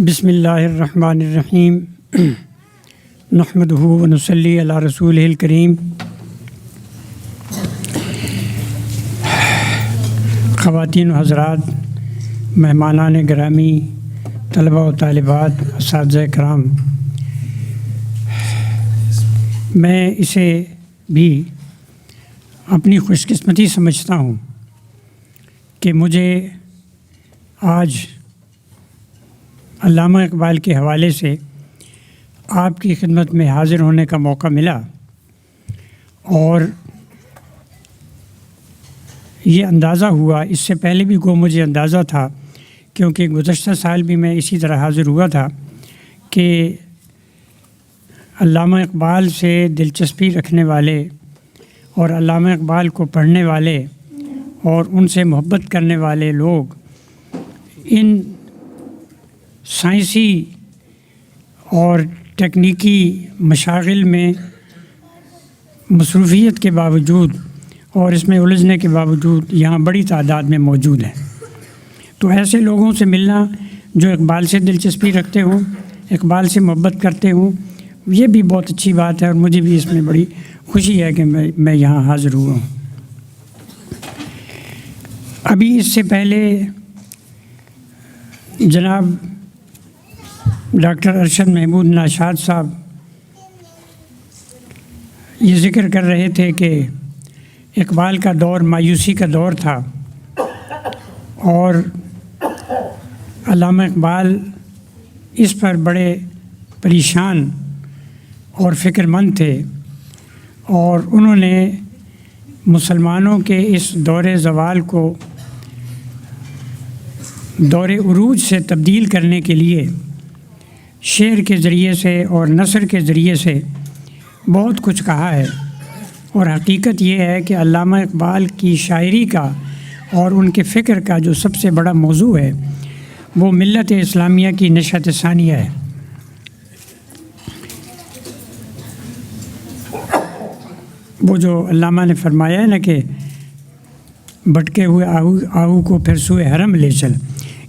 بسم اللہ الرحمن الرحیم نحمدہ و نصلی علی رسولہ الکریم۔ خواتین و حضرات، مہمانان گرامی، طلباء و طالبات، اساتذہ کرام، میں اسے بھی اپنی خوش قسمتی سمجھتا ہوں کہ مجھے آج علامہ اقبال کے حوالے سے آپ کی خدمت میں حاضر ہونے کا موقع ملا، اور یہ اندازہ ہوا، اس سے پہلے بھی مجھے اندازہ تھا کیونکہ گزشتہ سال بھی میں اسی طرح حاضر ہوا تھا کہ علامہ اقبال سے دلچسپی رکھنے والے اور علامہ اقبال کو پڑھنے والے اور ان سے محبت کرنے والے لوگ ان سائنسی اور تکنیکی مشاغل میں مصروفیت کے باوجود اور اس میں الجھنے کے باوجود یہاں بڑی تعداد میں موجود ہیں۔ تو ایسے لوگوں سے ملنا جو اقبال سے دلچسپی رکھتے ہوں، اقبال سے محبت کرتے ہوں، یہ بھی بہت اچھی بات ہے، اور مجھے بھی اس میں بڑی خوشی ہے کہ میں یہاں حاضر ہوا ہوں۔ ابھی اس سے پہلے جناب ڈاکٹر ارشد محمود ناشاد صاحب یہ ذکر کر رہے تھے کہ اقبال کا دور مایوسی کا دور تھا، اور علامہ اقبال اس پر بڑے پریشان اور فکر مند تھے، اور انہوں نے مسلمانوں کے اس دور زوال کو دور عروج سے تبدیل کرنے کے لیے شعر کے ذریعے سے اور نثر کے ذریعے سے بہت کچھ کہا ہے۔ اور حقیقت یہ ہے کہ علامہ اقبال کی شاعری کا اور ان کے فکر کا جو سب سے بڑا موضوع ہے وہ ملت اسلامیہ کی نشأت ثانیہ ہے۔ وہ جو علامہ نے فرمایا ہے نا کہ بھٹکے ہوئے آہو کو پھر سوئے حرم لے چل،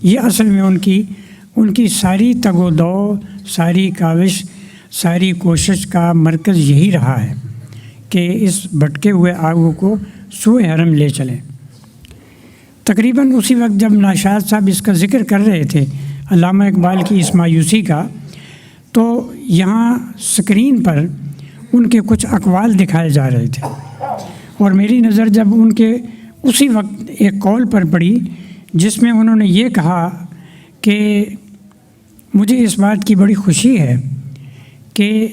یہ اصل میں ان کی ساری تگ و دو، ساری کاوش، ساری کوشش کا مرکز یہی رہا ہے کہ اس بھٹکے ہوئے آہو کو سوئے حرم لے چلیں۔ تقریباً اسی وقت جب ناشاد صاحب اس کا ذکر کر رہے تھے علامہ اقبال کی اس مایوسی کا، تو یہاں سکرین پر ان کے کچھ اقوال دکھائے جا رہے تھے، اور میری نظر جب ان کے اسی وقت ایک قول پر پڑی جس میں انہوں نے یہ کہا کہ مجھے اس بات کی بڑی خوشی ہے کہ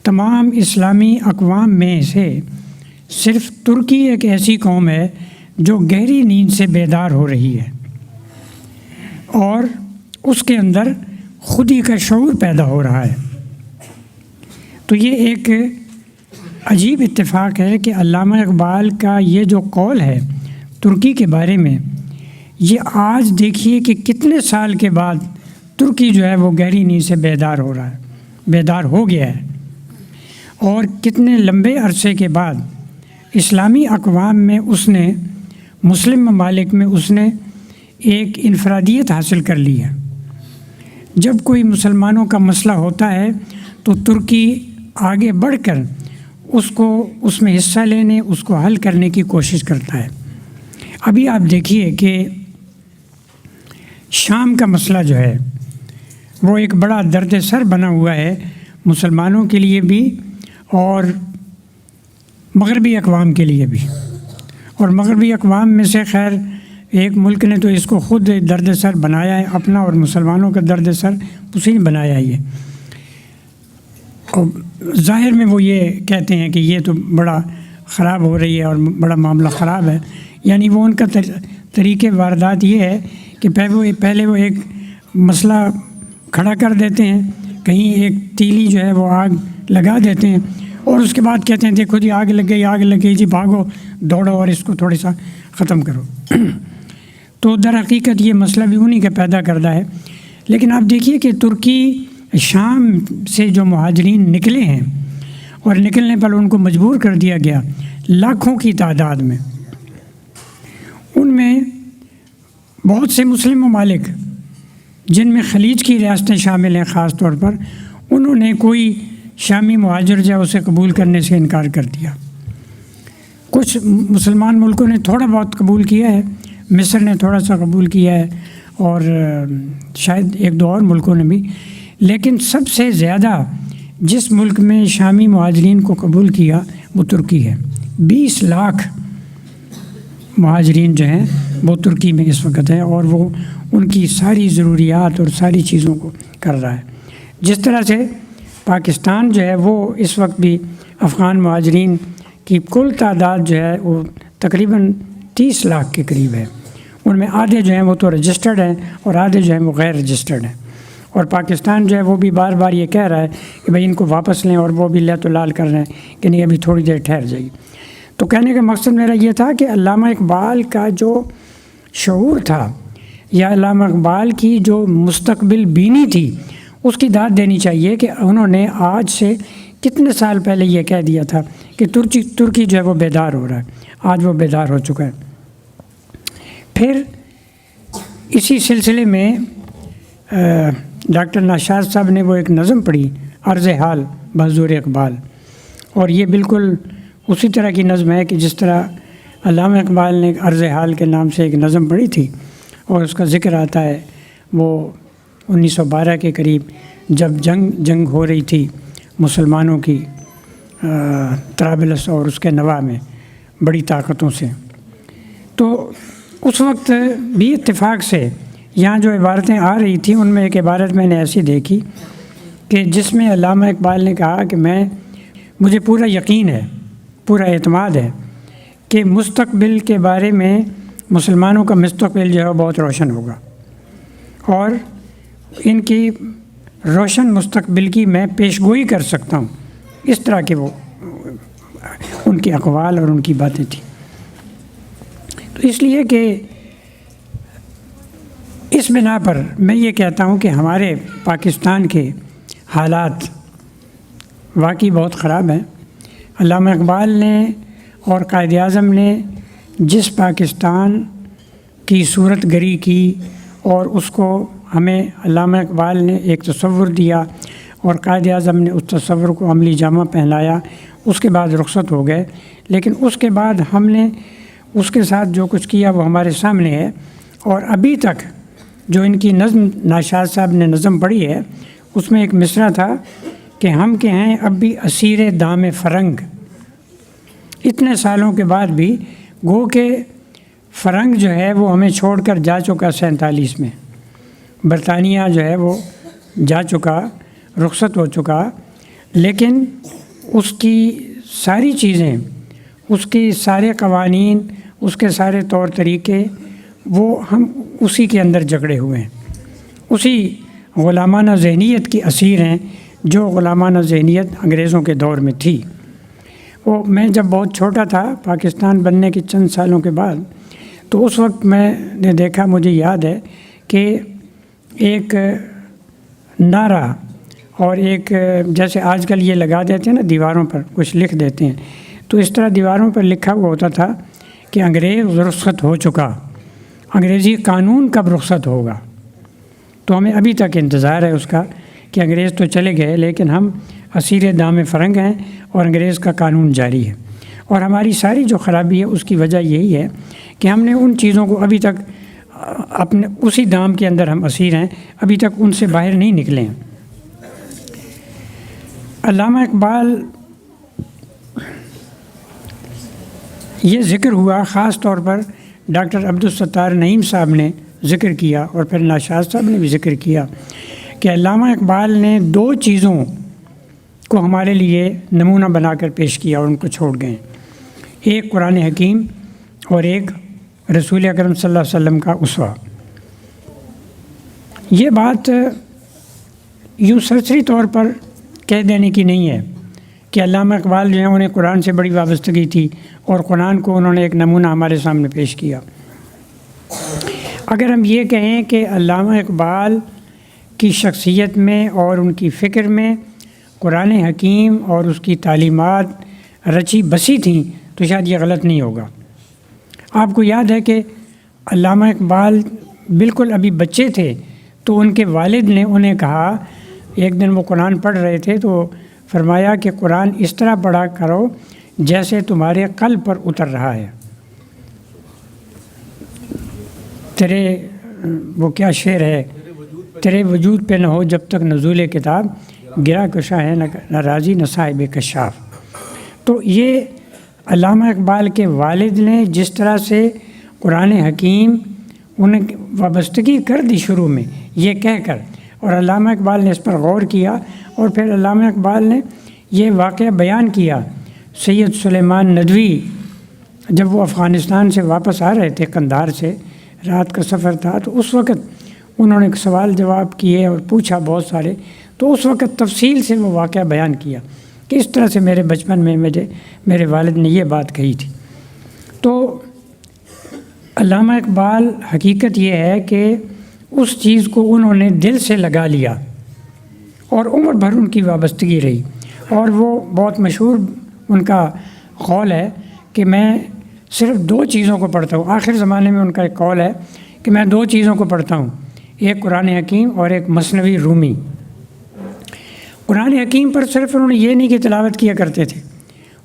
تمام اسلامی اقوام میں سے صرف ترکی ایک ایسی قوم ہے جو گہری نیند سے بیدار ہو رہی ہے، اور اس کے اندر خودی کا شعور پیدا ہو رہا ہے۔ تو یہ ایک عجیب اتفاق ہے کہ علامہ اقبال کا یہ جو قول ہے ترکی کے بارے میں، یہ آج دیکھیے کہ کتنے سال کے بعد ترکی جو ہے وہ گہری نیند سے بیدار ہو رہا ہے، بیدار ہو گیا ہے، اور کتنے لمبے عرصے کے بعد اسلامی اقوام میں اس نے، مسلم ممالک میں اس نے ایک انفرادیت حاصل کر لی ہے۔ جب کوئی مسلمانوں کا مسئلہ ہوتا ہے تو ترکی آگے بڑھ کر اس میں حصہ لینے، اس کو حل کرنے کی کوشش کرتا ہے۔ ابھی آپ دیکھیے کہ شام کا مسئلہ جو ہے وہ ایک بڑا درد سر بنا ہوا ہے مسلمانوں کے لیے بھی اور مغربی اقوام کے لیے بھی، اور مغربی اقوام میں سے خیر ایک ملک نے تو اس کو خود درد سر بنایا ہے اپنا، اور مسلمانوں کا درد سر اسی نے بنایا ہے۔ اور ظاہر میں وہ یہ کہتے ہیں کہ یہ تو بڑا خراب ہو رہی ہے اور بڑا معاملہ خراب ہے، یعنی وہ ان کا طریقے واردات یہ ہے کہ پہلے وہ ایک مسئلہ کھڑا کر دیتے ہیں، کہیں ایک تیلی جو ہے وہ آگ لگا دیتے ہیں، اور اس کے بعد کہتے ہیں دیکھو جی آگ لگ گئی جی، بھاگو دوڑو اور اس کو تھوڑا سا ختم کرو۔ تو در حقیقت یہ مسئلہ بھی انہی کا پیدا کردہ ہے۔ لیکن آپ دیکھیے کہ ترکی شام سے جو مہاجرین نکلے ہیں، اور نکلنے پر ان کو مجبور کر دیا گیا لاکھوں کی تعداد میں، ان میں بہت سے مسلم ممالک جن میں خلیج کی ریاستیں شامل ہیں خاص طور پر، انہوں نے کوئی شامی مہاجر جو ہے اسے قبول کرنے سے انکار کر دیا۔ کچھ مسلمان ملکوں نے تھوڑا بہت قبول کیا ہے، مصر نے تھوڑا سا قبول کیا ہے، اور شاید ایک دو اور ملکوں نے بھی، لیکن سب سے زیادہ جس ملک میں شامی مہاجرین کو قبول کیا وہ ترکی ہے۔ 20 لاکھ مہاجرین جو ہیں وہ ترکی میں اس وقت ہیں، اور وہ ان کی ساری ضروریات اور ساری چیزوں کو کر رہا ہے۔ جس طرح سے پاکستان جو ہے وہ اس وقت بھی افغان مہاجرین کی کل تعداد جو ہے وہ تقریباً 30 لاکھ کے قریب ہے۔ ان میں آدھے جو ہیں وہ تو رجسٹرڈ ہیں اور آدھے جو ہیں وہ غیر رجسٹرڈ ہیں، اور پاکستان جو ہے وہ بھی بار بار یہ کہہ رہا ہے کہ بھائی ان کو واپس لیں، اور وہ بھی لے تو لال کر رہے ہیں کہ نہیں ابھی تھوڑی دیر ٹھہر جائیے۔ تو کہنے کا مقصد میرا یہ تھا کہ علامہ اقبال کا جو شعور تھا، یا علامہ اقبال کی جو مستقبل بینی تھی، اس کی داد دینی چاہیے کہ انہوں نے آج سے کتنے سال پہلے یہ کہہ دیا تھا کہ ترکی جو ہے وہ بیدار ہو رہا ہے۔ آج وہ بیدار ہو چکا ہے۔ پھر اسی سلسلے میں ڈاکٹر نوشاد صاحب نے وہ ایک نظم پڑھی، عرض حال بحضور اقبال، اور یہ بالکل اسی طرح کی نظم ہے کہ جس طرح علامہ اقبال نے عرض حال کے نام سے ایک نظم پڑھی تھی، اور اس کا ذکر آتا ہے وہ 1912 کے قریب جب جنگ ہو رہی تھی مسلمانوں کی طرابلس اور اس کے نواح میں بڑی طاقتوں سے، تو اس وقت بھی اتفاق سے یہاں جو عبارتیں آ رہی تھیں ان میں ایک عبارت میں نے ایسی دیکھی کہ جس میں علامہ اقبال نے کہا کہ مجھے پورا یقین ہے، پورا اعتماد ہے کہ مستقبل کے بارے میں مسلمانوں کا مستقبل جو ہے بہت روشن ہوگا، اور ان کی روشن مستقبل کی میں پیشگوئی کر سکتا ہوں۔ اس طرح کے وہ ان کے اقوال اور ان کی باتیں تھیں۔ تو اس لیے کہ اس بنا پر میں یہ کہتا ہوں کہ ہمارے پاکستان کے حالات واقعی بہت خراب ہیں۔ علامہ اقبال نے اور قائد اعظم نے جس پاکستان کی صورت گری کی، اور اس کو ہمیں علامہ اقبال نے ایک تصور دیا اور قائد اعظم نے اس تصور کو عملی جامہ پہنایا، اس کے بعد رخصت ہو گئے، لیکن اس کے بعد ہم نے اس کے ساتھ جو کچھ کیا وہ ہمارے سامنے ہے۔ اور ابھی تک جو ان کی نظم نوشاد صاحب نے نظم پڑھی ہے، اس میں ایک مصرع تھا کہ ہم کے ہیں اب بھی اسیر دام فرنگ، اتنے سالوں کے بعد بھی گو کہ فرنگ جو ہے وہ ہمیں چھوڑ کر جا چکا 47 میں، برطانیہ جو ہے وہ جا چکا، رخصت ہو چکا، لیکن اس کی ساری چیزیں، اس کی سارے قوانین، اس کے سارے طور طریقے، وہ ہم اسی کے اندر جکڑے ہوئے ہیں، اسی غلامانہ ذہنیت کی اسیر ہیں جو غلامانہ ذہنیت انگریزوں کے دور میں تھی۔ وہ میں جب بہت چھوٹا تھا پاکستان بننے کے چند سالوں کے بعد، تو اس وقت میں نے دیکھا، مجھے یاد ہے کہ ایک نعرہ اور ایک جیسے آج کل یہ لگا دیتے ہیں نا دیواروں پر، کچھ لکھ دیتے ہیں، تو اس طرح دیواروں پر لکھا ہوا ہوتا تھا کہ انگریز رخصت ہو چکا، انگریزی قانون کب رخصت ہوگا۔ تو ہمیں ابھی تک انتظار ہے اس کا کہ انگریز تو چلے گئے، لیکن ہم اسیر دام فرنگ ہیں اور انگریز کا قانون جاری ہے۔ اور ہماری ساری جو خرابی ہے اس کی وجہ یہی ہے کہ ہم نے ان چیزوں کو ابھی تک اپنے اسی دام کے اندر ہم اسیر ہیں، ابھی تک ان سے باہر نہیں نکلے ہیں۔ علامہ اقبال یہ ذکر ہوا، خاص طور پر ڈاکٹر عبدالستار نعیم صاحب نے ذکر کیا اور پھر نوشاد صاحب نے بھی ذکر کیا کہ علامہ اقبال نے 2 چیزوں کو ہمارے لیے نمونہ بنا کر پیش کیا اور ان کو چھوڑ گئے، ایک قرآن حکیم اور ایک رسول اکرم صلی اللہ علیہ وسلم کا اسوہ۔ یہ بات یوں سرسری طور پر کہہ دینے کی نہیں ہے کہ علامہ اقبال جو ہیں انہیں قرآن سے بڑی وابستگی تھی اور قرآن کو انہوں نے ایک نمونہ ہمارے سامنے پیش کیا۔ اگر ہم یہ کہیں کہ علامہ اقبال کی شخصیت میں اور ان کی فکر میں قرآن حکیم اور اس کی تعلیمات رچی بسی تھیں تو شاید یہ غلط نہیں ہوگا۔ آپ کو یاد ہے کہ علامہ اقبال بالکل ابھی بچے تھے تو ان کے والد نے انہیں کہا، ایک دن وہ قرآن پڑھ رہے تھے تو فرمایا کہ قرآن اس طرح پڑھا کرو جیسے تمہارے قلب پر اتر رہا ہے. وہ کیا شعر ہے، تیرے وجود پہ نہ ہو جب تک نزول کتاب، گرا کشا ہے نہ راضی نہ صاحب کشاف. تو یہ علامہ اقبال کے والد نے جس طرح سے قرآن حکیم انہیں وابستگی کر دی شروع میں یہ کہہ کر، اور علامہ اقبال نے اس پر غور کیا، اور پھر علامہ اقبال نے یہ واقعہ بیان کیا. سید سلیمان ندوی جب وہ افغانستان سے واپس آ رہے تھے، قندھار سے، رات کا سفر تھا، تو اس وقت انہوں نے سوال جواب کیے اور پوچھا بہت سارے، تو اس وقت تفصیل سے وہ واقعہ بیان کیا کہ اس طرح سے میرے بچپن میں میرے والد نے یہ بات کہی تھی. تو علامہ اقبال حقیقت یہ ہے کہ اس چیز کو انہوں نے دل سے لگا لیا اور عمر بھر ان کی وابستگی رہی. اور وہ بہت مشہور ان کا قول ہے کہ میں صرف 2 چیزوں کو پڑھتا ہوں. آخر زمانے میں ان کا ایک قول ہے کہ میں 2 چیزوں کو پڑھتا ہوں، ایک قرآن حکیم اور ایک مثنوی رومی. قرآن حکیم پر صرف انہوں نے یہ نہیں کہ تلاوت کیا کرتے تھے،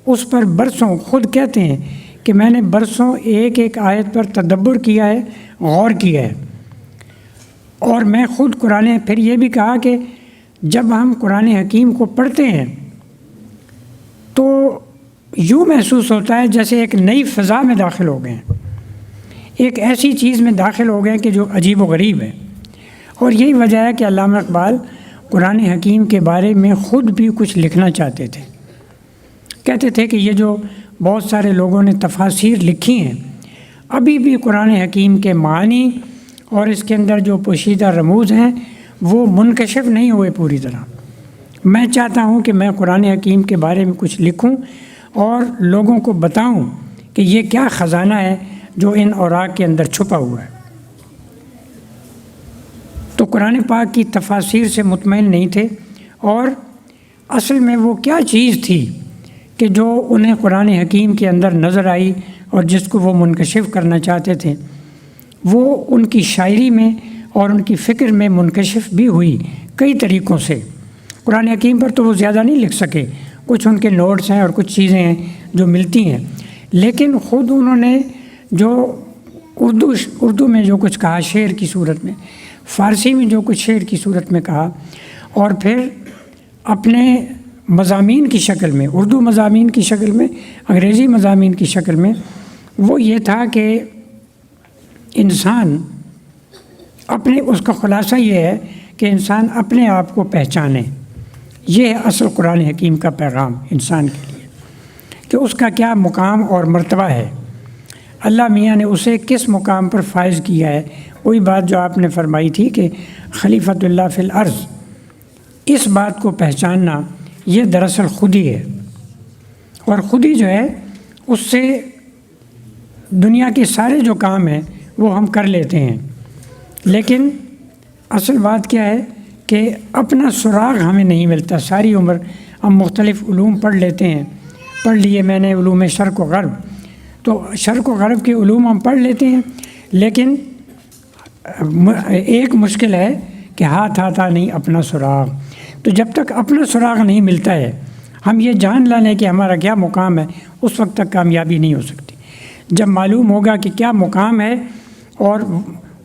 اس پر برسوں، خود کہتے ہیں کہ میں نے برسوں ایک ایک آیت پر تدبر کیا ہے، غور کیا ہے. اور میں خود پھر یہ بھی کہا کہ جب ہم قرآن حکیم کو پڑھتے ہیں تو یوں محسوس ہوتا ہے جیسے ایک نئی فضا میں داخل ہو گئے ہیں، ایک ایسی چیز میں داخل ہو گئے کہ جو عجیب و غریب ہے. اور یہی وجہ ہے کہ علامہ اقبال قرآن حکیم کے بارے میں خود بھی کچھ لکھنا چاہتے تھے. کہتے تھے کہ یہ جو بہت سارے لوگوں نے تفاسیر لکھی ہیں، ابھی بھی قرآن حکیم کے معنی اور اس کے اندر جو پوشیدہ رموز ہیں وہ منکشف نہیں ہوئے پوری طرح. میں چاہتا ہوں کہ میں قرآن حکیم کے بارے میں کچھ لکھوں اور لوگوں کو بتاؤں کہ یہ کیا خزانہ ہے جو ان اوراق کے اندر چھپا ہوا ہے. تو قرآن پاک کی تفاسیر سے مطمئن نہیں تھے، اور اصل میں وہ کیا چیز تھی کہ جو انہیں قرآن حکیم کے اندر نظر آئی اور جس کو وہ منکشف کرنا چاہتے تھے، وہ ان کی شاعری میں اور ان کی فکر میں منکشف بھی ہوئی کئی طریقوں سے. قرآن حکیم پر تو وہ زیادہ نہیں لکھ سکے، کچھ ان کے نوٹس ہیں اور کچھ چیزیں ہیں جو ملتی ہیں، لیکن خود انہوں نے جو اردو میں جو کچھ کہا شعر کی صورت میں، فارسی میں جو کچھ شعر کی صورت میں کہا، اور پھر اپنے مضامین کی شکل میں، اردو مضامین کی شکل میں، انگریزی مضامین کی شکل میں، وہ یہ تھا کہ انسان اس کا خلاصہ یہ ہے کہ انسان اپنے آپ کو پہچانے. یہ ہے اصل قرآن حکیم کا پیغام انسان کے لیے، کہ اس کا کیا مقام اور مرتبہ ہے، اللہ میاں نے اسے کس مقام پر فائز کیا ہے. وہی بات جو آپ نے فرمائی تھی کہ خلیفۃ اللہ فی الارض، اس بات کو پہچاننا یہ دراصل خودی ہے، اور خودی جو ہے اس سے دنیا کے سارے جو کام ہیں وہ ہم کر لیتے ہیں. لیکن اصل بات کیا ہے کہ اپنا سراغ ہمیں نہیں ملتا. ساری عمر ہم مختلف علوم پڑھ لیتے ہیں، پڑھ لیے میں نے علوم شرق و غرب، تو شرق و غرب کے علوم ہم پڑھ لیتے ہیں، لیکن ایک مشکل ہے کہ ہاتھ آتا نہیں اپنا سراغ. تو جب تک اپنا سراغ نہیں ملتا ہے، ہم یہ جان لیں کہ ہمارا کیا مقام ہے، اس وقت تک کامیابی نہیں ہو سکتی. جب معلوم ہوگا کہ کیا مقام ہے اور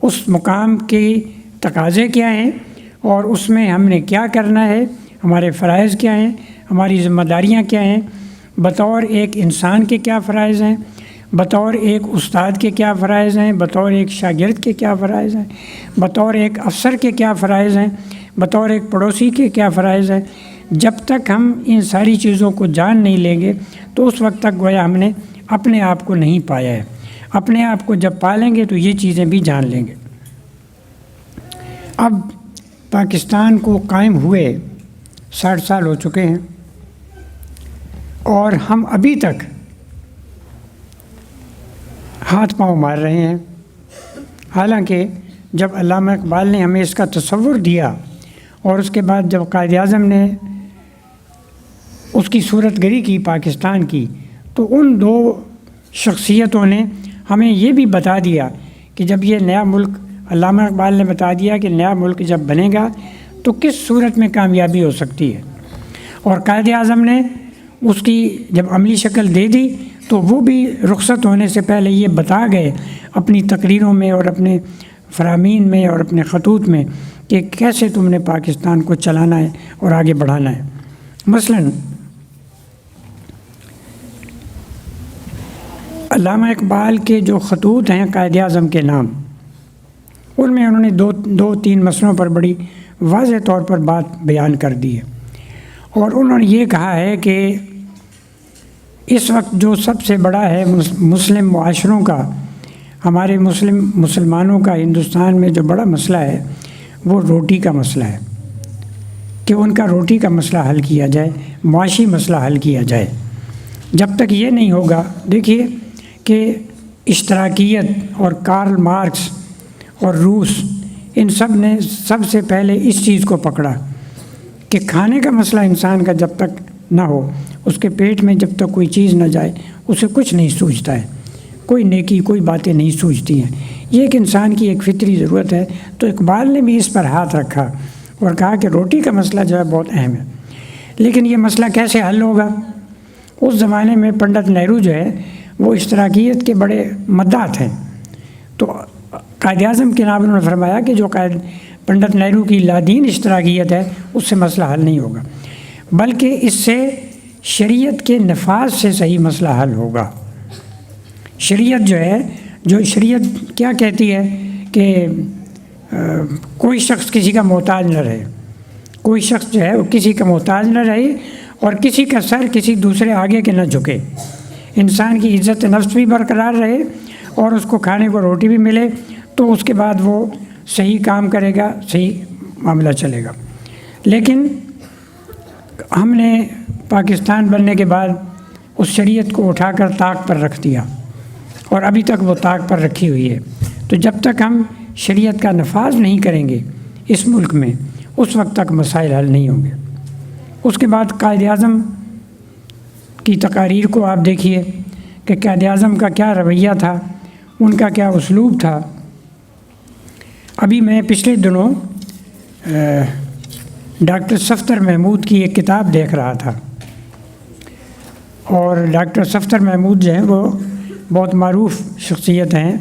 اس مقام کے تقاضے کیا ہیں اور اس میں ہم نے کیا کرنا ہے، ہمارے فرائض کیا ہیں، ہماری ذمہ داریاں کیا ہیں، بطور ایک انسان کے کیا فرائض ہیں، بطور ایک استاد کے کیا فرائض ہیں، بطور ایک شاگرد کے کیا فرائض ہیں، بطور ایک افسر کے کیا فرائض ہیں، بطور ایک پڑوسی کے کیا فرائض ہیں. جب تک ہم ان ساری چیزوں کو جان نہیں لیں گے تو اس وقت تک گویا ہم نے اپنے آپ کو نہیں پایا ہے. اپنے آپ کو جب پا لیں گے تو یہ چیزیں بھی جان لیں گے. اب پاکستان کو قائم ہوئے 60 سال ہو چکے ہیں، اور ہم ابھی تک ہاتھ پاؤں مار رہے ہیں. حالانکہ جب علامہ اقبال نے ہمیں اس کا تصور دیا، اور اس کے بعد جب قائد اعظم نے اس کی صورت گری کی پاکستان کی، تو ان 2 شخصیتوں نے ہمیں یہ بھی بتا دیا کہ جب یہ نیا ملک علامہ اقبال نے بتا دیا کہ نیا ملک جب بنے گا تو کس صورت میں کامیابی ہو سکتی ہے، اور قائد اعظم نے اس کی جب عملی شکل دے دی تو وہ بھی رخصت ہونے سے پہلے یہ بتا گئے اپنی تقریروں میں اور اپنے فرامین میں اور اپنے خطوط میں کہ کیسے تم نے پاکستان کو چلانا ہے اور آگے بڑھانا ہے۔ مثلاً علامہ اقبال کے جو خطوط ہیں قائد اعظم کے نام، ان میں انہوں نے دو تین مسئلوں پر بڑی واضح طور پر بات بیان کر دی ہے، اور انہوں نے یہ کہا ہے کہ اس وقت جو سب سے بڑا ہے مسلم معاشروں کا، ہمارے مسلمانوں کا ہندوستان میں جو بڑا مسئلہ ہے وہ روٹی کا مسئلہ ہے، کہ ان کا روٹی کا مسئلہ حل کیا جائے، معاشی مسئلہ حل کیا جائے۔ جب تک یہ نہیں ہوگا، دیکھیے کہ اشتراکیت اور کارل مارکس اور روس، ان سب نے سب سے پہلے اس چیز کو پکڑا کہ کھانے کا مسئلہ انسان کا جب تک نہ ہو، اس کے پیٹ میں جب تک کوئی چیز نہ جائے، اسے کچھ نہیں سوچتا ہے، کوئی نیکی کوئی باتیں نہیں سوچتی ہیں۔ یہ ایک انسان کی ایک فطری ضرورت ہے۔ تو اقبال نے بھی اس پر ہاتھ رکھا اور کہا کہ روٹی کا مسئلہ جو ہے بہت اہم ہے، لیکن یہ مسئلہ کیسے حل ہوگا؟ اس زمانے میں پنڈت نہرو جو ہے وہ اشتراکیت کے بڑے مداح ہیں، تو قائد اعظم کے نام انہوں نے فرمایا کہ جو پنڈت نہرو کی لادین اشتراکیت ہے اس سے مسئلہ حل نہیں ہوگا، بلکہ اس سے شریعت کے نفاذ سے صحیح مسئلہ حل ہوگا۔ شریعت جو ہے، جو شریعت کیا کہتی ہے کہ کوئی شخص کسی کا محتاج نہ رہے، کوئی شخص جو ہے وہ کسی کا محتاج نہ رہے، اور کسی کا سر کسی دوسرے آگے کے نہ جھکے، انسان کی عزت نفس بھی برقرار رہے اور اس کو کھانے کو روٹی بھی ملے، تو اس کے بعد وہ صحیح کام کرے گا، صحیح معاملہ چلے گا۔ لیکن ہم نے پاکستان بننے کے بعد اس شریعت کو اٹھا کر طاق پر رکھ دیا، اور ابھی تک وہ طاق پر رکھی ہوئی ہے۔ تو جب تک ہم شریعت کا نفاذ نہیں کریں گے اس ملک میں، اس وقت تک مسائل حل نہیں ہوں گے۔ اس کے بعد قائد اعظم کی تقاریر کو آپ دیکھیے کہ قائد اعظم کا کیا رویہ تھا، ان کا کیا اسلوب تھا۔ ابھی میں پچھلے دنوں ڈاکٹر صفدر محمود کی ایک کتاب دیکھ رہا تھا، اور ڈاکٹر صفدر محمود جو ہیں وہ بہت معروف شخصیت ہیں،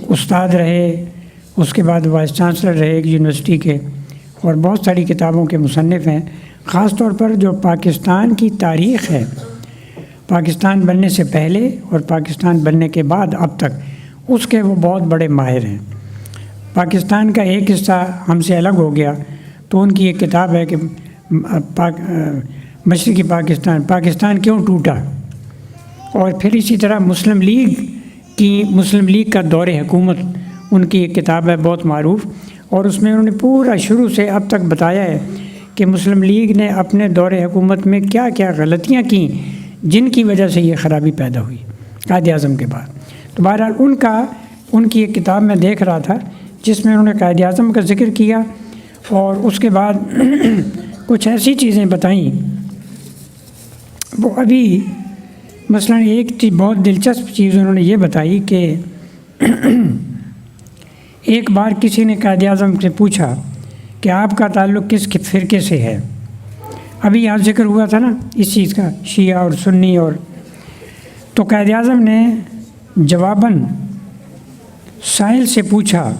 استاد رہے، اس کے بعد وائس چانسلر رہے ایک یونیورسٹی کے، اور بہت ساری کتابوں کے مصنف ہیں۔ خاص طور پر جو پاکستان کی تاریخ ہے، پاکستان بننے سے پہلے اور پاکستان بننے کے بعد اب تک، اس کے وہ بہت بڑے ماہر ہیں۔ پاکستان کا ایک حصہ ہم سے الگ ہو گیا تو ان کی ایک کتاب ہے کہ مشرقی پاکستان کیوں ٹوٹا، اور پھر اسی طرح مسلم لیگ کا دور حکومت، ان کی ایک کتاب ہے بہت معروف، اور اس میں انہوں نے پورا شروع سے اب تک بتایا ہے کہ مسلم لیگ نے اپنے دور حکومت میں کیا کیا غلطیاں کیں جن کی وجہ سے یہ خرابی پیدا ہوئی قائد اعظم کے بعد۔ تو بہرحال ان کی ایک کتاب میں دیکھ رہا تھا جس میں انہوں نے قائد اعظم کا ذکر کیا، اور اس کے بعد کچھ ایسی چیزیں بتائیں وہ ابھی مثلا ایک بہت دلچسپ چیز انہوں نے یہ بتائی کہ ایک بار کسی نے قائد اعظم سے پوچھا کہ آپ کا تعلق کس فرقے سے ہے، ابھی یہاں ذکر ہوا تھا نا اس چیز کا، شیعہ اور سنی، اور تو قائد اعظم نے جواباً سائل سے پوچھا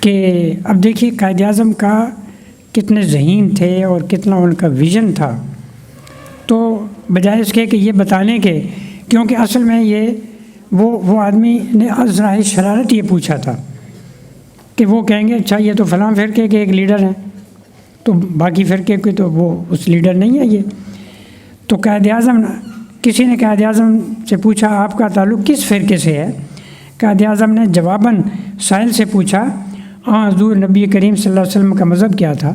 کہ اب دیکھیے قائد اعظم کا کتنے ذہین تھے اور کتنا ان کا ویژن تھا، تو بجائے اس کے کہ یہ بتانے کے، کیونکہ اصل میں یہ وہ آدمی نے ذرا شرارت یہ پوچھا تھا کہ وہ کہیں گے اچھا یہ تو فلاں فرقے کے ایک لیڈر ہیں، تو باقی فرقے کے تو وہ اس لیڈر نہیں ہے یہ۔ تو کسی نے قائد اعظم سے پوچھا آپ کا تعلق کس فرقے سے ہے؟ قائد اعظم نے جواباً سائل سے پوچھا حضور نبی کریم صلی اللہ علیہ وسلم کا مذہب کیا تھا؟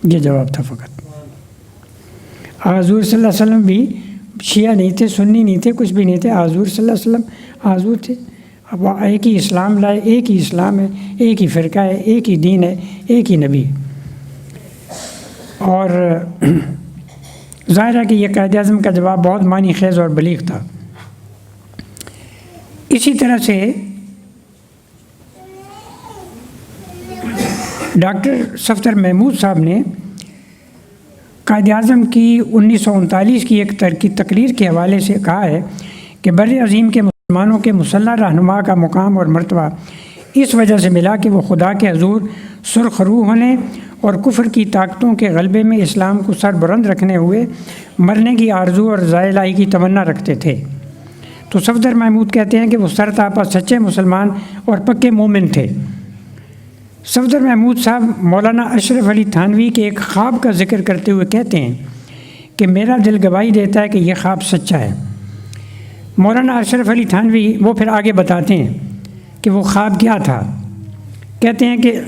یہ جواب تھا فقط۔ حضور صلی اللہ علیہ وسلم بھی شیعہ نہیں تھے، سنی نہیں تھے، کچھ بھی نہیں تھے، حضور صلی اللہ علیہ وسلم حضور تھے، اب ایک ہی اسلام لائے، ایک ہی اسلام ہے، ایک ہی فرقہ ہے، ایک ہی دین ہے، ایک ہی نبی۔ اور ظاہر ہے کہ یہ قائد اعظم کا جواب بہت معنی خیز اور بلیغ تھا۔ اسی طرح سے ڈاکٹر صفدر محمود صاحب نے قائد اعظم کی 1939 کی ایک تقریر کے حوالے سے کہا ہے کہ بر عظیم کے مسلمانوں کے مسلح رہنما کا مقام اور مرتبہ اس وجہ سے ملا کہ وہ خدا کے حضور سرخ روح ہونے اور کفر کی طاقتوں کے غلبے میں اسلام کو سر بلند رکھنے ہوئے مرنے کی آرزو اور رضائے الہی کی تمنا رکھتے تھے۔ تو صفدر محمود کہتے ہیں کہ وہ سرتاپا سچے مسلمان اور پکے مومن تھے۔ صفدر محمود صاحب مولانا اشرف علی تھانوی کے ایک خواب کا ذکر کرتے ہوئے کہتے ہیں کہ میرا دل گواہی دیتا ہے کہ یہ خواب سچا ہے۔ مولانا اشرف علی تھانوی وہ پھر آگے بتاتے ہیں کہ وہ خواب کیا تھا۔ کہتے ہیں کہ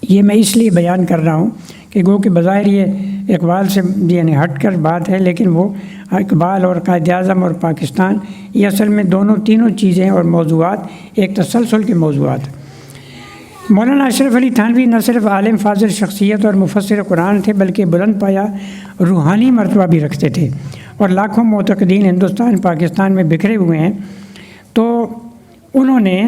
یہ میں اس لیے بیان کر رہا ہوں کہ گو کہ بظاہر یہ اقبال سے یعنی ہٹ کر بات ہے، لیکن وہ اقبال اور قائد اعظم اور پاکستان یہ اصل میں تینوں چیزیں اور موضوعات ایک تسلسل کے موضوعات۔ مولانا اشرف علی تھانوی نہ صرف عالم فاضل شخصیت اور مفسر قرآن تھے بلکہ بلند پایا روحانی مرتبہ بھی رکھتے تھے، اور لاکھوں معتقدین ہندوستان پاکستان میں بکھرے ہوئے ہیں۔ تو انہوں نے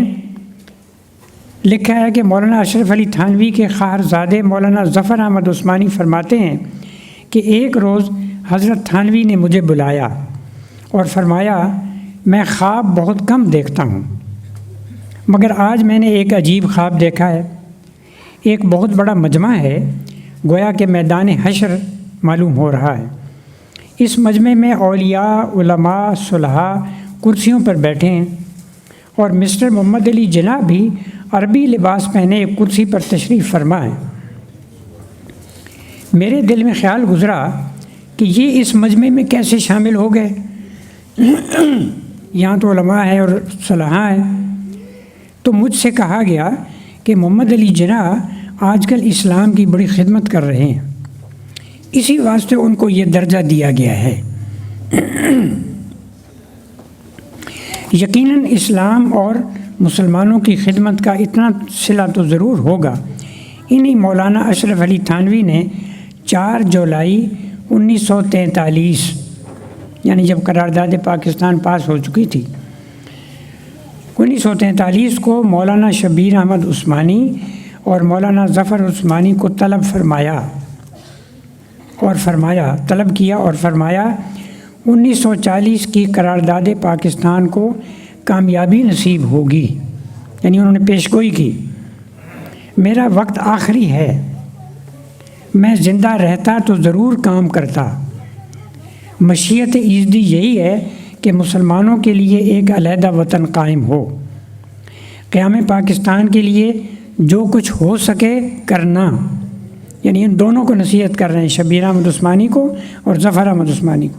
لکھا ہے کہ مولانا اشرف علی تھانوی کے خواہرزادے مولانا ظفر احمد عثمانی فرماتے ہیں کہ ایک روز حضرت تھانوی نے مجھے بلایا اور فرمایا میں خواب بہت کم دیکھتا ہوں، مگر آج میں نے ایک عجیب خواب دیکھا ہے۔ ایک بہت بڑا مجمع ہے، گویا کہ میدان حشر معلوم ہو رہا ہے۔ اس مجمع میں اولیاء، علماء، صلحاء کرسیوں پر بیٹھے ہیں، اور مسٹر محمد علی جناح بھی عربی لباس پہنے ایک کرسی پر تشریف فرما ہے۔ میرے دل میں خیال گزرا کہ یہ اس مجمع میں کیسے شامل ہو گئے؟ یہاں تو علماء ہیں اور صلحاء ہیں۔ تو مجھ سے کہا گیا کہ محمد علی جناح آج کل اسلام کی بڑی خدمت کر رہے ہیں، اسی واسطے ان کو یہ درجہ دیا گیا ہے۔ یقیناً اسلام اور مسلمانوں کی خدمت کا اتنا صلہ تو ضرور ہوگا۔ انہی مولانا اشرف علی تھانوی نے 4 جولائی 1943 یعنی جب قرارداد پاکستان پاس ہو چکی تھی، 1943 کو مولانا شبیر احمد عثمانی اور مولانا ظفر عثمانی کو طلب کیا اور فرمایا 1940 کی قرارداد پاکستان کو کامیابی نصیب ہوگی، یعنی انہوں نے پیشگوئی کی۔ میرا وقت آخری ہے، میں زندہ رہتا تو ضرور کام کرتا۔ مشیت ایزدی یہی ہے کہ مسلمانوں کے لیے ایک علیحدہ وطن قائم ہو، قیام پاکستان کے لیے جو کچھ ہو سکے کرنا، یعنی ان دونوں کو نصیحت کر رہے ہیں، شبیر احمد عثمانی کو اور ظفر احمد عثمانی کو،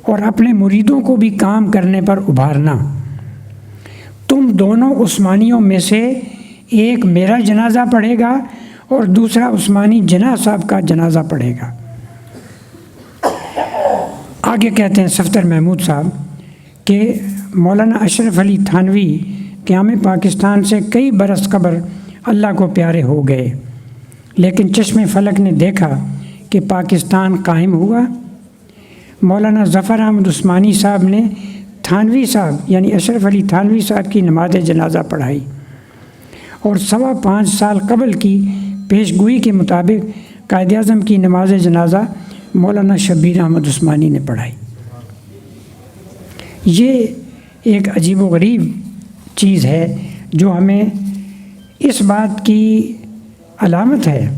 اور اپنے مریدوں کو بھی کام کرنے پر ابھارنا۔ تم دونوں عثمانیوں میں سے ایک میرا جنازہ پڑھے گا اور دوسرا عثمانی جناح صاحب کا جنازہ پڑھے گا۔ آگے کہتے ہیں صفدر محمود صاحب کہ مولانا اشرف علی تھانوی قیام پاکستان سے کئی برس قبل اللہ کو پیارے ہو گئے، لیکن چشم فلک نے دیکھا کہ پاکستان قائم ہوا۔ مولانا ظفر احمد عثمانی صاحب نے تھانوی صاحب یعنی اشرف علی تھانوی صاحب کی نماز جنازہ پڑھائی، اور 5.25 سال قبل کی پیشگوئی کے مطابق قائد اعظم کی نماز جنازہ مولانا شبیر احمد عثمانی نے پڑھائی۔ یہ ایک عجیب و غریب چیز ہے جو ہمیں اس بات کی علامت ہے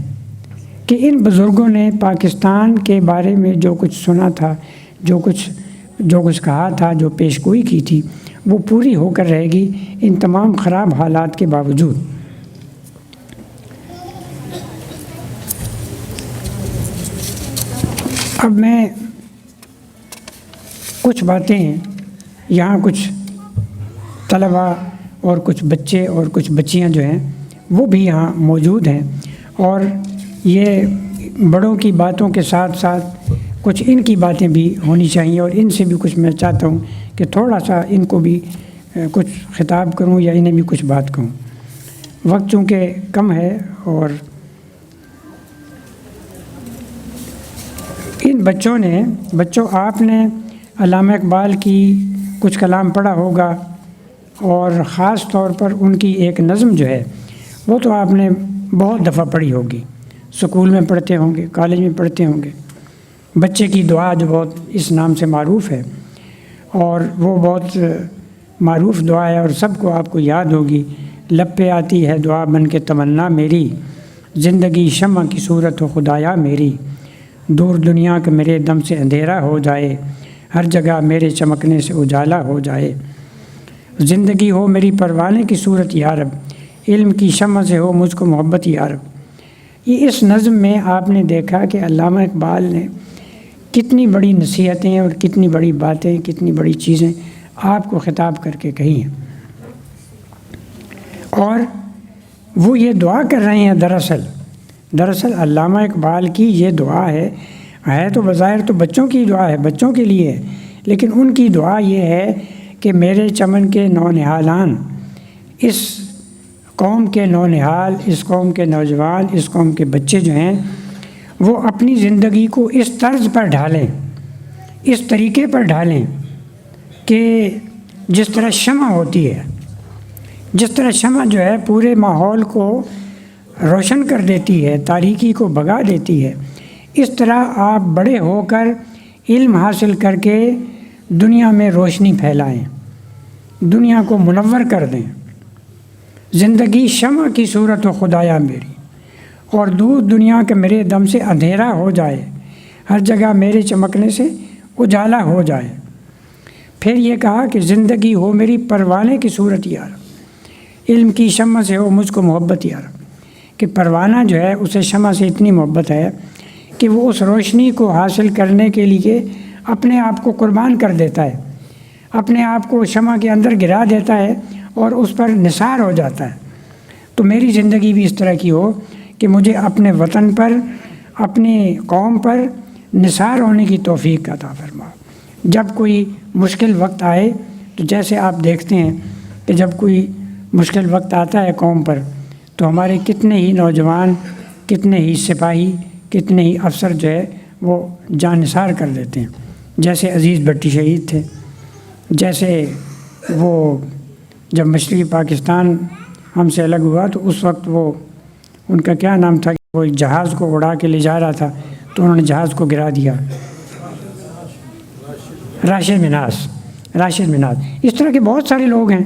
کہ ان بزرگوں نے پاکستان کے بارے میں جو کچھ سنا تھا، جو کچھ کہا تھا، جو پیشگوئی کی تھی، وہ پوری ہو کر رہے گی ان تمام خراب حالات کے باوجود۔ اب میں کچھ باتیں یہاں کچھ طلباء اور کچھ بچے اور کچھ بچیاں جو ہیں وہ بھی یہاں موجود ہیں، اور یہ بڑوں کی باتوں کے ساتھ ساتھ کچھ ان کی باتیں بھی ہونی چاہیے، اور ان سے بھی کچھ میں چاہتا ہوں کہ تھوڑا سا ان کو بھی کچھ خطاب کروں یا انہیں بھی کچھ بات کہوں۔ وقت چونکہ کم ہے، اور ان بچوں آپ نے علامہ اقبال کی کچھ کلام پڑھا ہوگا، اور خاص طور پر ان کی ایک نظم جو ہے وہ تو آپ نے بہت دفعہ پڑھی ہوگی، سکول میں پڑھتے ہوں گے، کالج میں پڑھتے ہوں گے۔ بچے کی دعا جو بہت اس نام سے معروف ہے، اور وہ بہت معروف دعا ہے اور سب کو آپ کو یاد ہوگی۔ لب پہ آتی ہے دعا بن کے تمنا میری، زندگی شمع کی صورت ہو خدایا میری، دور دنیا کے میرے دم سے اندھیرا ہو جائے، ہر جگہ میرے چمکنے سے اجالا ہو جائے، زندگی ہو میری پروانے کی صورت یا رب، علم کی شمع سے ہو مجھ کو محبت یا رب۔ یہ اس نظم میں آپ نے دیکھا کہ علامہ اقبال نے کتنی بڑی نصیحتیں اور کتنی بڑی باتیں، کتنی بڑی چیزیں آپ کو خطاب کر کے کہی ہیں، اور وہ یہ دعا کر رہے ہیں۔ دراصل علامہ اقبال کی یہ دعا ہے تو بظاہر تو بچوں کی دعا ہے، بچوں کے لیے ہے، لیکن ان کی دعا یہ ہے کہ میرے چمن کے نونہالان، اس قوم کے نونہال، اس قوم کے نوجوان، اس قوم کے بچے جو ہیں وہ اپنی زندگی کو اس طرز پر ڈھالیں، اس طریقے پر ڈھالیں کہ جس طرح شمع ہوتی ہے، جس طرح شمع جو ہے پورے ماحول کو روشن کر دیتی ہے، تاریکی کو بھگا دیتی ہے، اس طرح آپ بڑے ہو کر علم حاصل کر کے دنیا میں روشنی پھیلائیں، دنیا کو منور کر دیں۔ زندگی شمع کی صورت ہو خدایا میری، اور دور دنیا کے میرے دم سے اندھیرا ہو جائے، ہر جگہ میرے چمکنے سے اجالا ہو جائے۔ پھر یہ کہا کہ زندگی ہو میری پروانے کی صورت یا رب، علم کی شمع سے ہو مجھ کو محبت یا رب، کہ پروانہ جو ہے اسے شمع سے اتنی محبت ہے کہ وہ اس روشنی کو حاصل کرنے کے لیے اپنے آپ کو قربان کر دیتا ہے، اپنے آپ کو شمع کے اندر گرا دیتا ہے اور اس پر نثار ہو جاتا ہے۔ تو میری زندگی بھی اس طرح کی ہو کہ مجھے اپنے وطن پر، اپنی قوم پر نثار ہونے کی توفیق عطا فرما۔ جب کوئی مشکل وقت آئے تو جیسے آپ دیکھتے ہیں کہ جب کوئی مشکل وقت آتا ہے قوم پر تو ہمارے کتنے ہی نوجوان، کتنے ہی سپاہی، کتنے ہی افسر جو ہے وہ جان نثار کر دیتے ہیں۔ جیسے عزیز بھٹی شہید تھے، جیسے وہ جب مشرقی پاکستان ہم سے الگ ہوا تو اس وقت وہ ان کا کیا نام تھا، وہ ایک جہاز کو اڑا کے لے جا رہا تھا تو انہوں نے جہاز کو گرا دیا، راشد مناز۔ اس طرح کے بہت سارے لوگ ہیں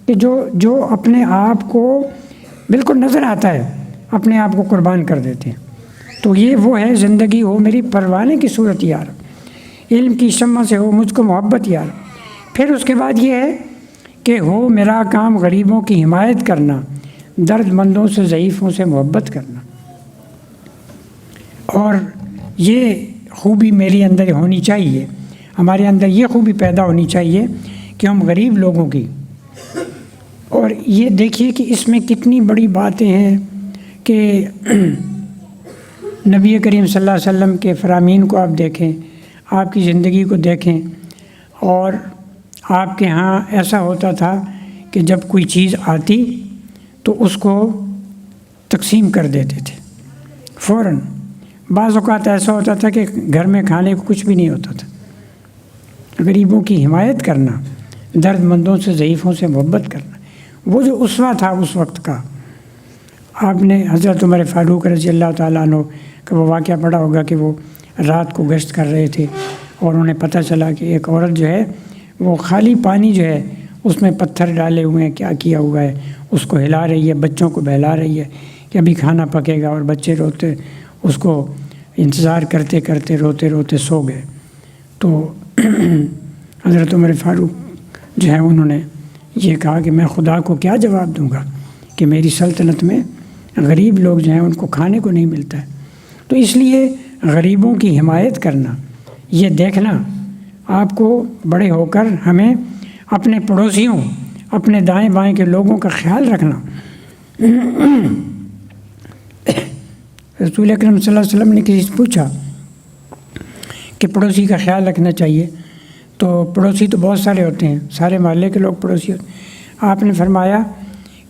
کہ جو اپنے آپ کو بالکل نظر آتا ہے اپنے آپ کو قربان کر دیتے ہیں۔ تو یہ وہ ہے زندگی ہو میری پروانے کی صورت یا رب، علم کی شمع سے ہو مجھ کو محبت یا رب۔ پھر اس کے بعد یہ ہے کہ ہو میرا کام غریبوں کی حمایت کرنا، درد مندوں سے، ضعیفوں سے محبت کرنا، اور یہ خوبی میرے اندر ہونی چاہیے، ہمارے اندر یہ خوبی پیدا ہونی چاہیے کہ ہم غریب لوگوں کی، اور یہ دیکھیے کہ اس میں کتنی بڑی باتیں ہیں کہ نبی کریم صلی اللہ علیہ وسلم کے فرامین کو آپ دیکھیں، آپ کی زندگی کو دیکھیں، اور آپ کے ہاں ایسا ہوتا تھا کہ جب کوئی چیز آتی تو اس کو تقسیم کر دیتے تھے فوراً۔ بعض اوقات ایسا ہوتا تھا کہ گھر میں کھانے کو کچھ بھی نہیں ہوتا تھا۔ غریبوں کی حمایت کرنا، درد مندوں سے، ضعیفوں سے محبت کرنا، وہ جو اسوہ تھا اس وقت کا۔ آپ نے حضرت عمر فاروق رضی اللہ تعالیٰ عنہ کا وہ واقعہ پڑھا ہوگا کہ وہ رات کو گشت کر رہے تھے اور انہیں پتہ چلا کہ ایک عورت جو ہے وہ خالی پانی جو ہے اس میں پتھر ڈالے ہوئے ہیں، کیا کیا ہوا ہے، اس کو ہلا رہی ہے، بچوں کو بہلا رہی ہے کہ ابھی کھانا پکے گا، اور بچے روتے، اس کو انتظار کرتے کرتے روتے روتے سو گئے۔ تو حضرت عمر فاروق جو ہے انہوں نے یہ کہا کہ میں خدا کو کیا جواب دوں گا کہ میری سلطنت میں غریب لوگ جو ہیں ان کو کھانے کو نہیں ملتا ہے۔ تو اس لیے غریبوں کی حمایت کرنا، یہ دیکھنا آپ کو بڑے ہو کر ہمیں اپنے پڑوسیوں، اپنے دائیں بائیں کے لوگوں کا خیال رکھنا۔ رسول اکرم صلی اللہ علیہ وسلم نے کسی سے پوچھا کہ پڑوسی کا خیال رکھنا چاہیے، تو پڑوسی تو بہت سارے ہوتے ہیں، سارے محلے کے لوگ پڑوسی ہوتے ہیں۔ آپ نے فرمایا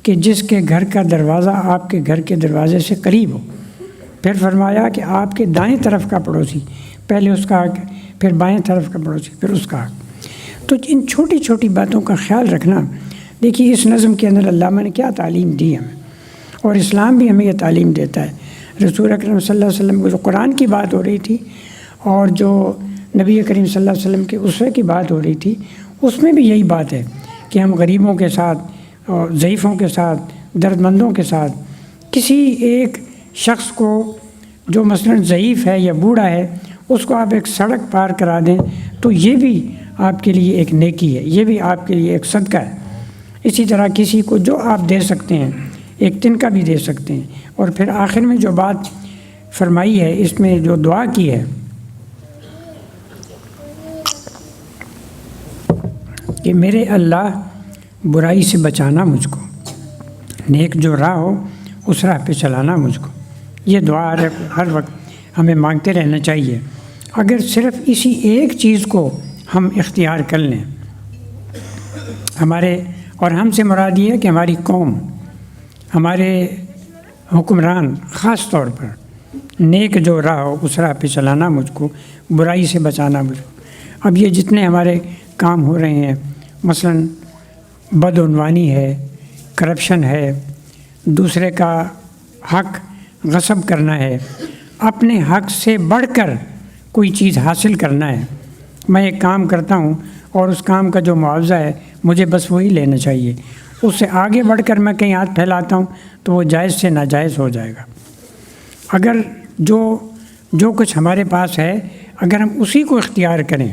کہ جس کے گھر کا دروازہ آپ کے گھر کے دروازے سے قریب ہو۔ پھر فرمایا کہ آپ کے دائیں طرف کا پڑوسی، پہلے اس کا حق، پھر بائیں طرف کا پڑوسی، پھر اس کا حق۔ تو ان چھوٹی چھوٹی باتوں کا خیال رکھنا، دیکھیے اس نظم کے اندر علامہ نے کیا تعلیم دی ہمیں، اور اسلام بھی ہمیں یہ تعلیم دیتا ہے. رسول اکرم صلی اللہ علیہ وسلم کو جو قرآن کی بات ہو رہی تھی اور جو نبی کریم صلی اللہ علیہ وسلم کے اسوے کی بات ہو رہی تھی، اس میں بھی یہی بات ہے کہ ہم غریبوں کے ساتھ اور ضعیفوں کے ساتھ، درد مندوں کے ساتھ، کسی ایک شخص کو جو مثلاً ضعیف ہے یا بوڑھا ہے، اس کو آپ ایک سڑک پار کرا دیں تو یہ بھی آپ کے لیے ایک نیکی ہے، یہ بھی آپ کے لیے ایک صدقہ ہے. اسی طرح کسی کو جو آپ دے سکتے ہیں، ایک تنکا بھی دے سکتے ہیں. اور پھر آخر میں جو بات فرمائی ہے، اس میں جو دعا کی ہے کہ میرے اللہ برائی سے بچانا مجھ کو، نیک جو راہ ہو اس راہ پہ چلانا مجھ کو. یہ دعا ہر وقت ہمیں مانگتے رہنا چاہیے. اگر صرف اسی ایک چیز کو ہم اختیار کر لیں، ہمارے اور ہم سے مراد یہ ہے کہ ہماری قوم، ہمارے حکمران خاص طور پر نیک جو راہ ہو اس راہ پہ چلانا مجھ کو، برائی سے بچانا مجھ کو. اب یہ جتنے ہمارے کام ہو رہے ہیں، مثلاً بدعنوانی ہے، کرپشن ہے، دوسرے کا حق غصب کرنا ہے، اپنے حق سے بڑھ کر کوئی چیز حاصل کرنا ہے. میں ایک کام کرتا ہوں اور اس کام کا جو معاوضہ ہے مجھے بس وہی لینا چاہیے، اس سے آگے بڑھ کر میں کہیں ہاتھ پھیلاتا ہوں تو وہ جائز سے ناجائز ہو جائے گا. اگر جو کچھ ہمارے پاس ہے، اگر ہم اسی کو اختیار کریں،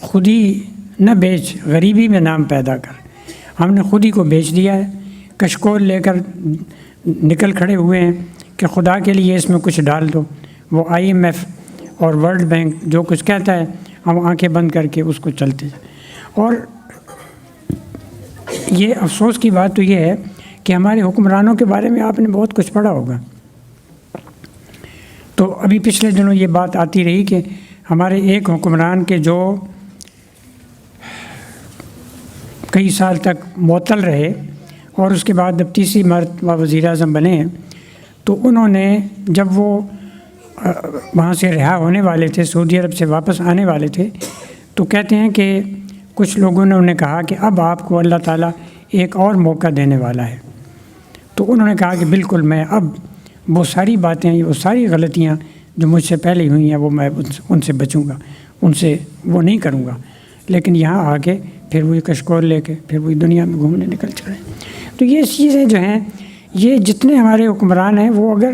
خود ہی نہ بیچ، غریبی میں نام پیدا کر، ہم نے خود ہی کو بیچ دیا ہے، کشکول لے کر نکل کھڑے ہوئے ہیں کہ خدا کے لیے اس میں کچھ ڈال دو. وہ IMF اور ورلڈ بینک جو کچھ کہتا ہے ہم آنکھیں بند کر کے اس کو چلتے ہیں. اور یہ افسوس کی بات تو یہ ہے کہ ہمارے حکمرانوں کے بارے میں آپ نے بہت کچھ پڑھا ہوگا. تو ابھی پچھلے دنوں یہ بات آتی رہی کہ ہمارے ایک حکمران کے جو کئی سال تک معطل رہے اور اس کے بعد اب تیسری مرتبہ وزیر اعظم بنے ہیں، تو انہوں نے جب وہ وہاں سے رہا ہونے والے تھے، سعودی عرب سے واپس آنے والے تھے، تو کہتے ہیں کہ کچھ لوگوں نے انہیں کہا کہ اب آپ کو اللہ تعالیٰ ایک اور موقع دینے والا ہے. تو انہوں نے کہا کہ بالکل، میں اب وہ ساری باتیں، وہ ساری غلطیاں جو مجھ سے پہلے ہوئی ہیں وہ میں ان سے بچوں گا، ان سے وہ نہیں کروں گا. لیکن یہاں آ کے پھر وہی کشکول لے کے پھر وہی دنیا میں گھومنے نکل چکے. تو یہ چیزیں جو ہیں، یہ جتنے ہمارے حکمران ہیں وہ اگر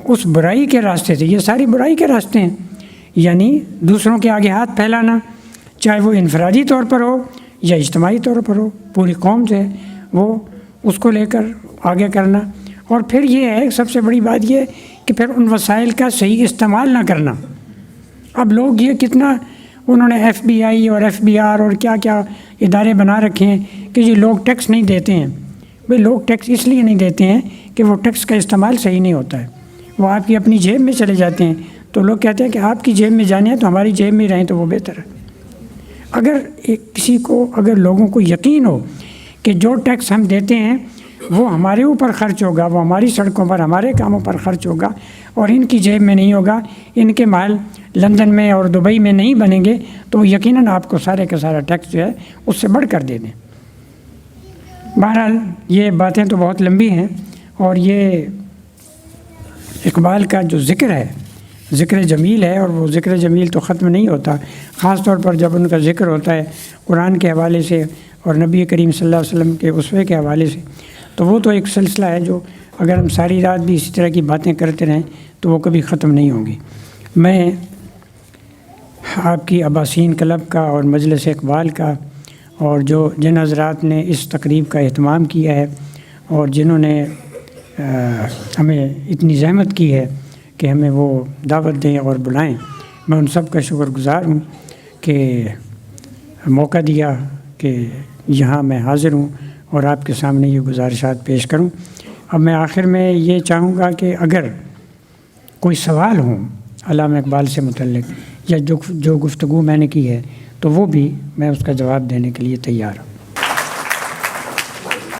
اس برائی کے راستے سے، یہ ساری برائی کے راستے ہیں، یعنی دوسروں کے آگے ہاتھ پھیلانا، چاہے وہ انفرادی طور پر ہو یا اجتماعی طور پر ہو، پوری قوم سے وہ اس کو لے کر آگے کرنا. اور پھر یہ ہے سب سے بڑی بات یہ کہ پھر ان وسائل کا صحیح استعمال نہ کرنا. اب لوگ یہ کتنا انہوں نے FBI اور FBR اور کیا کیا ادارے بنا رکھے ہیں کہ یہ لوگ ٹیکس نہیں دیتے ہیں. بھئی لوگ ٹیکس اس لیے نہیں دیتے ہیں کہ وہ ٹیکس کا استعمال صحیح نہیں ہوتا ہے، وہ آپ کی اپنی جیب میں چلے جاتے ہیں. تو لوگ کہتے ہیں کہ آپ کی جیب میں جانے ہیں تو ہماری جیب میں رہیں تو وہ بہتر ہے. اگر کسی کو، اگر لوگوں کو یقین ہو کہ جو ٹیکس ہم دیتے ہیں وہ ہمارے اوپر خرچ ہوگا، وہ ہماری سڑکوں پر، ہمارے کاموں پر خرچ ہوگا اور ان کی جیب میں نہیں ہوگا، ان کے مال لندن میں اور دبئی میں نہیں بنیں گے، تو یقیناً آپ کو سارے کا سارا ٹیکس جو ہے اس سے بڑھ کر دے دیں. بہرحال یہ باتیں تو بہت لمبی ہیں، اور یہ اقبال کا جو ذکر ہے، ذکر جمیل ہے، اور وہ ذکر جمیل تو ختم نہیں ہوتا. خاص طور پر جب ان کا ذکر ہوتا ہے قرآن کے حوالے سے اور نبی کریم صلی اللہ علیہ وسلم کے اسوے کے حوالے سے، تو وہ تو ایک سلسلہ ہے جو اگر ہم ساری رات بھی اسی طرح کی باتیں کرتے رہیں تو وہ کبھی ختم نہیں ہوگی. میں آپ کی عباسین کلب کا اور مجلس اقبال کا اور جن حضرات نے اس تقریب کا اہتمام کیا ہے اور جنہوں نے ہمیں اتنی زحمت کی ہے کہ ہمیں وہ دعوت دیں اور بلائیں، میں ان سب کا شکر گزار ہوں کہ موقع دیا کہ یہاں میں حاضر ہوں اور آپ کے سامنے یہ گزارشات پیش کروں. اب میں آخر میں یہ چاہوں گا کہ اگر کوئی سوال ہوں علامہ اقبال سے متعلق یا جو گفتگو میں نے کی ہے تو وہ بھی میں اس کا جواب دینے کے لیے تیار ہوں.